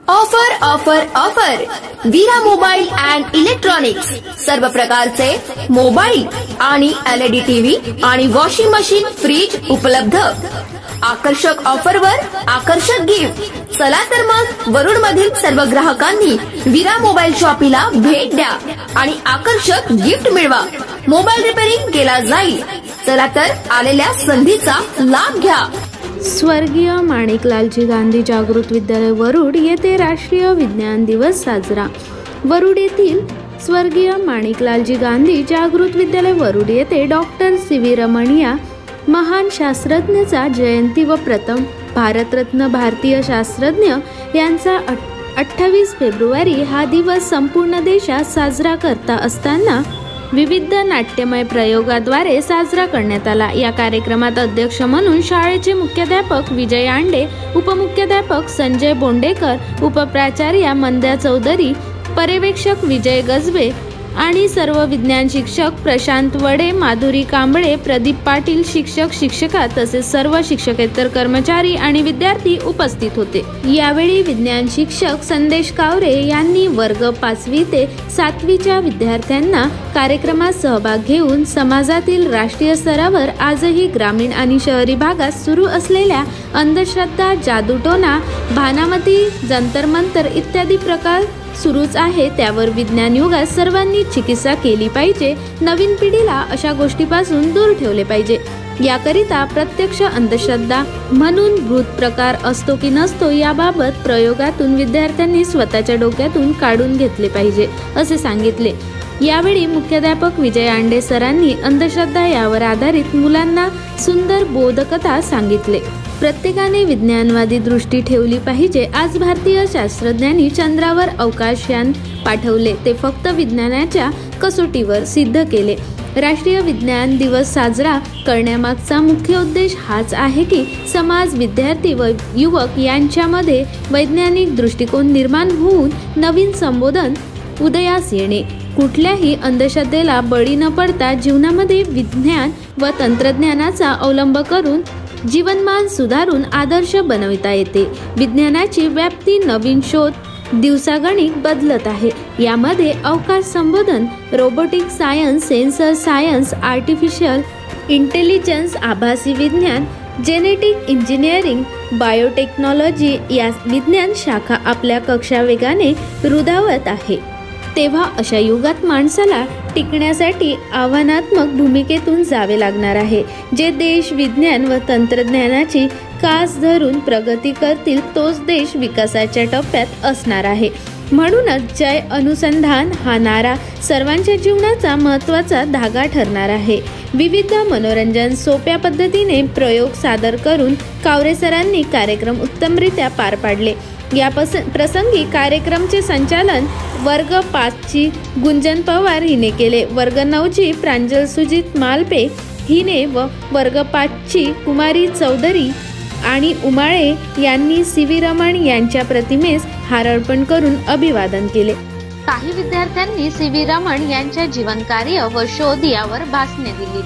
Offer offer offer Veera mobile and electronics सर्व प्रकारचे mobile आणि LED टीव्ही आणि वॉशिंग मशीन फ्रीज उपलब्ध। आकर्षक ऑफरवर आकर्षक गिफ्ट। चला तर मग वरुड मधील सर्व ग्राहकांनी वीरा मोबाईल शॉपीला भेट द्या आणि आकर्षक गिफ्ट मिळवा। मोबाईल रिपेअरिंग केला जाईल। चला तर आलेल्या संधीचा लाभ घ्या। स्वर्गीय माणिकलालजी गांधी जागृत विद्यालय वरुड येथे राष्ट्रीय विज्ञान दिवस साजरा। वरुड येथील स्वर्गीय माणिकलालजी गांधी जागृत विद्यालय वरुड येथे डॉक्टर CV रमणिया महान शास्त्रज्ञाचा जयंती व प्रथम भारतरत्न भारतीय शास्त्रज्ञ यांचा 28 फेब्रुवारी हा दिवस संपूर्ण देशात साजरा करता असताना विविध नाट्यमय प्रयोगाद्वारे साजरा करण्यात आला। या कार्यक्रमात अध्यक्ष म्हणून शाळेचे मुख्याध्यापक विजय आंडे, उपमुख्याध्यापक संजय बोंडेकर, उपप्राचार्या मंद्या चौधरी, पर्यवेक्षक विजय गजबे आणि सर्व विज्ञान शिक्षक प्रशांत वडे, माधुरी कांबळे, प्रदीप पाटील शिक्षक शिक्षिका तसेच सर्व शिक्षकेतर कर्मचारी आणि विद्यार्थी उपस्थित होते। यावेळी विज्ञान शिक्षक संदेश कावरे यांनी वर्ग 5वी ते 7वीच्या विद्यार्थ्यांना कार्यक्रमात सहभाग घेऊन समाजातील राष्ट्रीय स्तरावर आजही ग्रामीण आणि शहरी भागात सुरू असलेल्या अंधश्रद्धा, जादूटोना, भानामती, जंतर मंतर इत्यादी प्रकार सुरूच आहे त्यावर विज्ञान युगात सर्वांनी चिकित्सा केली पाहिजे। नवीन पिढीला अशा गोष्टीपासून दूर ठेवले पाहिजे। याकरिता प्रत्यक्ष अंधश्रद्धा म्हणून भूत प्रकार असतो की नसतो याबाबत प्रयोगातून विद्यार्थ्यांनी स्वतःच्या डोक्यातून काढून घेतले पाहिजे असे सांगितले। यावेळी मुख्याध्यापक विजय आंडे सरांनी अंधश्रद्धा यावर आधारित मुलांना सुंदर बोधकथा सांगितले। प्रत्येकाने विज्ञानवादी दृष्टी ठेवली पाहिजे। आज भारतीय शास्त्रज्ञांनी चंद्रावर अवकाशयान पाठवले ते फक्त विज्ञानाच्या कसोटीवर सिद्ध केले। राष्ट्रीय विज्ञान दिवस साजरा करण्यामागचा मुख्य उद्देश हाच आहे की समाज, विद्यार्थी व युवक यांच्यामध्ये वैज्ञानिक दृष्टिकोन निर्माण होऊन नवीन संबोधन उदयास येणे। कुठल्याही अंधश्रद्धेला बळी न पडता जीवनामध्ये विज्ञान व तंत्रज्ञानाचा अवलंब करून जीवनमान सुधारून आदर्श बनविता येते। विज्ञानाची व्याप्ती, नवीन शोध दिवसागणिक बदलत आहे। यामध्ये अवकाश संशोधन, robotic science, sensor science, artificial intelligence, आभासी विज्ञान, जेनेटिक इंजिनिअरिंग, बायोटेक्नॉलॉजी या विज्ञान शाखा आपल्या कक्षा वेगाने रुंदावत आहे। तेव्हा अशा युगात माणसाला टिकण्यासाठी आव्हानात्मक भूमिकेतून जावे लागणार आहे। जे देश विज्ञान व तंत्रज्ञानाची कास धरून प्रगती करतील तोच देश विकासाच्या टप्प्यात असणार आहे। म्हणूनच जय अनुसंधान हा नारा सर्वांच्या जीवनाचा महत्त्वाचा धागा ठरणार आहे। विविध मनोरंजन सोप्या पद्धतीने प्रयोग सादर करून कावरे सरांनी कार्यक्रम उत्तमरित्या पार पाडले। या प्रसंगी कार्यक्रमचे संचालन वर्ग 5ची गुंजन पवार हिने केले। वर्ग 9ची प्रांजल सुजित मालपे हिने व वर्ग 5ची कुमारी चौधरी आणि उमाळे यांनी CV रमण यांच्या प्रतिमेस हार अर्पण करून अभिवादन केले। काही विद्यार्थ्यांनी CV रमण यांच्या जीवनकार्य व शोध यावर भाषणे दिली।